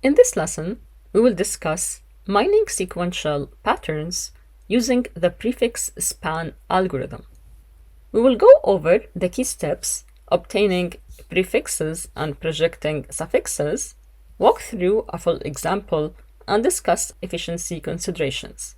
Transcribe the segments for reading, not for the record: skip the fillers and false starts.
In this lesson, we will discuss mining sequential patterns using the PrefixSpan algorithm. We will go over the key steps, obtaining prefixes and projecting suffixes, walk through a full example, and discuss efficiency considerations.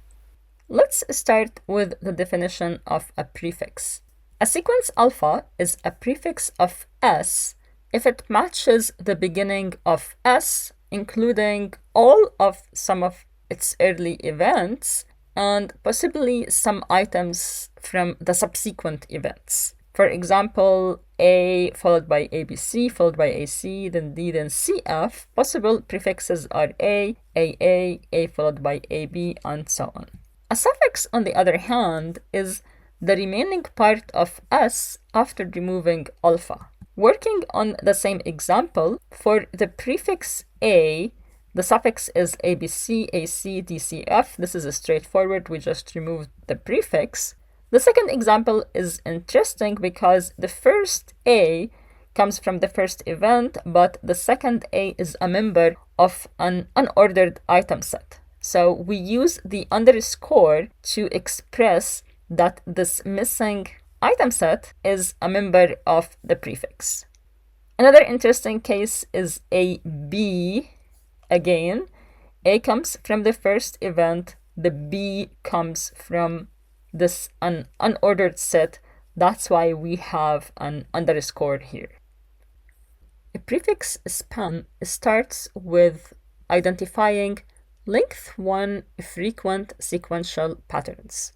Let's start with the definition of a prefix. A sequence alpha is a prefix of S if it matches the beginning of S, including all of some of its early events and possibly some items from the subsequent events. For example, A followed by ABC, followed by AC, then D, then CF. Possible prefixes are A, AA, A followed by AB, and so on. A suffix, on the other hand, is the remaining part of S after removing alpha. Working on the same example, for the prefix A, the suffix is ABC, AC, DCF. This is straightforward, we just removed the prefix. The second example is interesting because the first A comes from the first event, but the second A is a member of an unordered item set. So we use the underscore to express that this missing item set is a member of the prefix. Another interesting case is AB. Again, A comes from the first event, the B comes from this unordered set. That's why we have an underscore here. A prefix span starts with identifying length 1 frequent sequential patterns.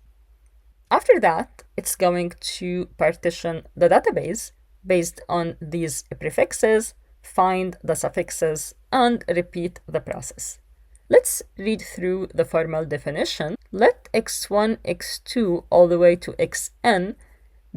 After that, it's going to partition the database based on these prefixes, find the suffixes, and repeat the process. Let's read through the formal definition. Let x1, x2, all the way to xn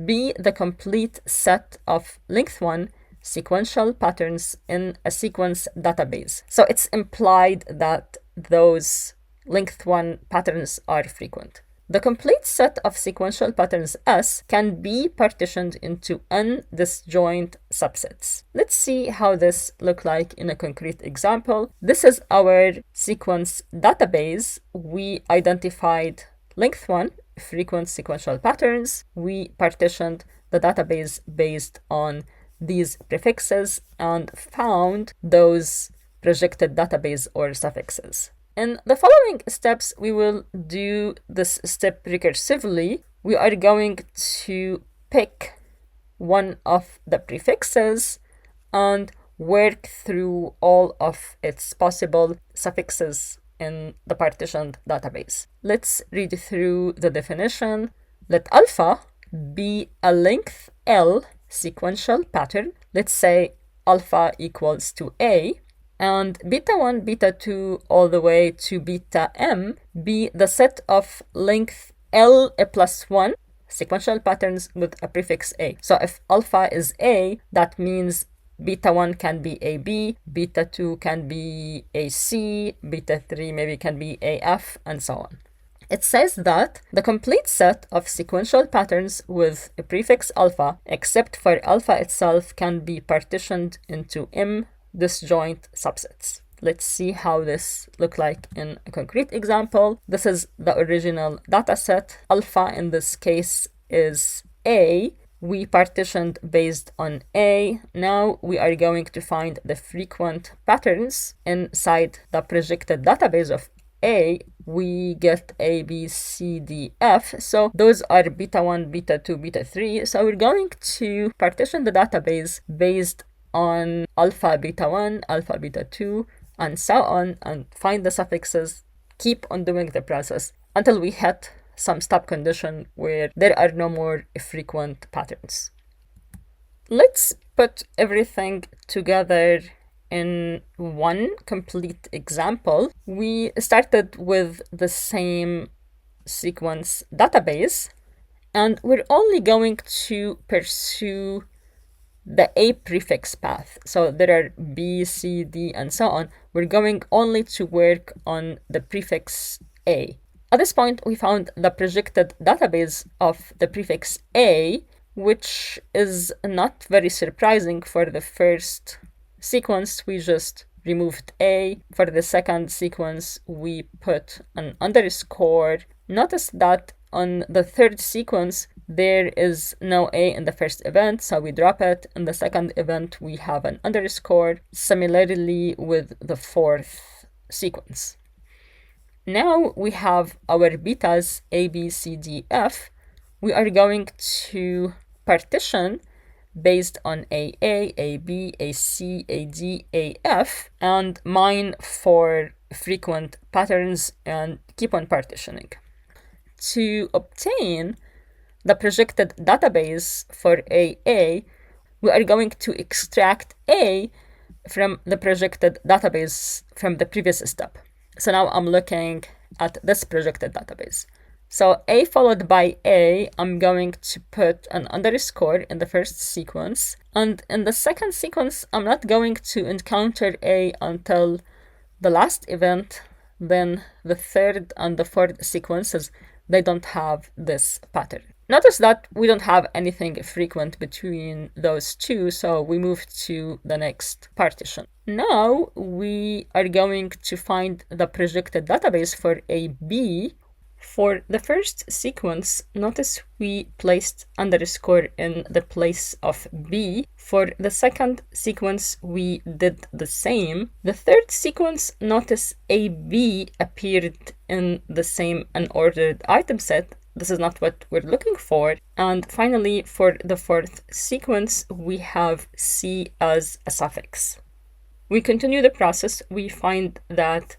be the complete set of length 1 sequential patterns in a sequence database. So it's implied that those length 1 patterns are frequent. The complete set of sequential patterns S can be partitioned into n disjoint subsets. Let's see how this looks like in a concrete example. This is our sequence database. We identified length 1 frequent sequential patterns. We partitioned the database based on these prefixes and found those projected database or suffixes. In the following steps, we will do this step recursively. We are going to pick one of the prefixes and work through all of its possible suffixes in the partitioned database. Let's read through the definition. Let alpha be a length L sequential pattern. Let's say alpha equals to A. And beta 1, beta 2, all the way to beta m be the set of length L plus 1 sequential patterns with a prefix A. So if alpha is A, that means beta 1 can be AB, beta 2 can be AC, beta 3 maybe can be AF, and so on. It says that the complete set of sequential patterns with a prefix alpha, except for alpha itself, can be partitioned into M disjoint subsets. Let's see how this looks like in a concrete example. This is the original data set. Alpha in this case is A. We partitioned based on A. Now we are going to find the frequent patterns inside the projected database of A. We get A, B, C, D, F. So those are beta 1, beta 2, beta 3. So we're going to partition the database based on alpha beta 1, alpha beta 2, and so on, and find the suffixes, keep on doing the process until we hit some stop condition where there are no more frequent patterns. Let's put everything together in one complete example. We started with the same sequence database, and we're only going to pursue the A prefix path. So there are B, C, D, and so on. We're going only to work on the prefix A. At this point, we found the projected database of the prefix A, which is not very surprising for the first sequence we just removed A. For the second sequence, we put an underscore. Notice that on the third sequence, there is no A in the first event, so we drop it. In the second event, we have an underscore. Similarly with the fourth sequence. Now we have our betas A, B, C, D, F. We are going to partition based on AA, AB, AC, AD, AF, and mine for frequent patterns and keep on partitioning. To obtain the projected database for AA, we are going to extract A from the projected database from the previous step. So now I'm looking at this projected database. So A followed by A, I'm going to put an underscore in the first sequence. And in the second sequence, I'm not going to encounter A until the last event. Then the third and the fourth sequences, they don't have this pattern. Notice that we don't have anything frequent between those two, so we move to the next partition. Now we are going to find the projected database for AB. For the first sequence, notice we placed underscore in the place of B. For the second sequence, we did the same. The third sequence, notice AB appeared in the same unordered item set. This is not what we're looking for. And finally, for the fourth sequence, we have C as a suffix. We continue the process. We find that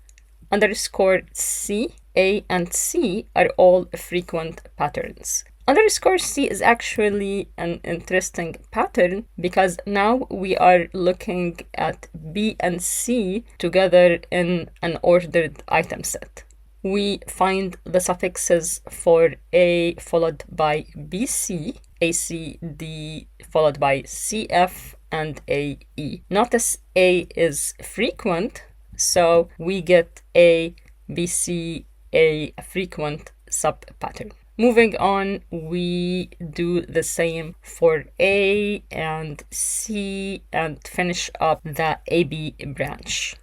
underscore C, A, and C are all frequent patterns. Underscore C is actually an interesting pattern because now we are looking at B and C together in an ordered item set. We find the suffixes for A followed by BC, ACD followed by CF, and AE. Notice A is frequent, so we get A, BC, a frequent subpattern. Moving on, we do the same for A and C and finish up the AB branch.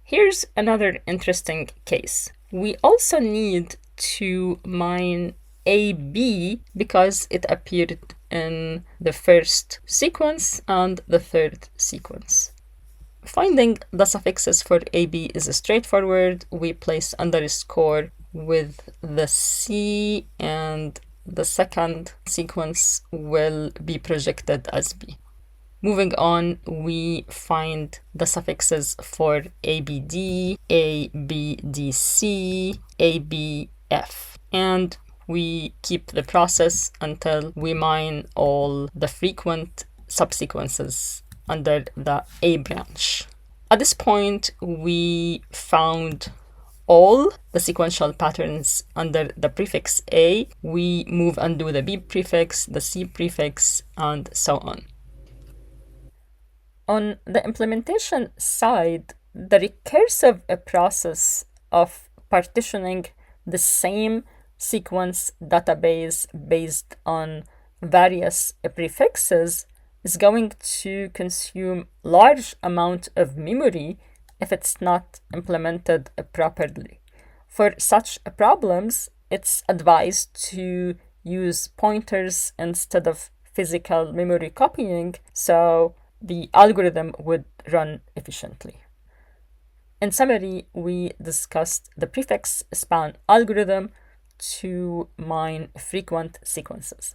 Here's another interesting case. We also need to mine AB because it appeared in the first sequence and the third sequence. Finding the suffixes for AB is straightforward. We place underscore with the C and the second sequence will be projected as B. Moving on, we find the suffixes for ABD, ABDC, ABF, and we keep the process until we mine all the frequent subsequences under the A branch. At this point, we found all the sequential patterns under the prefix A. We move and do the B prefix, the C prefix, and so on. On the implementation side, the recursive process of partitioning the same sequence database based on various prefixes is going to consume large amount of memory if it's not implemented properly. For such problems, it's advised to use pointers instead of physical memory copying, so the algorithm would run efficiently. In summary, we discussed the PrefixSpan algorithm to mine frequent sequences.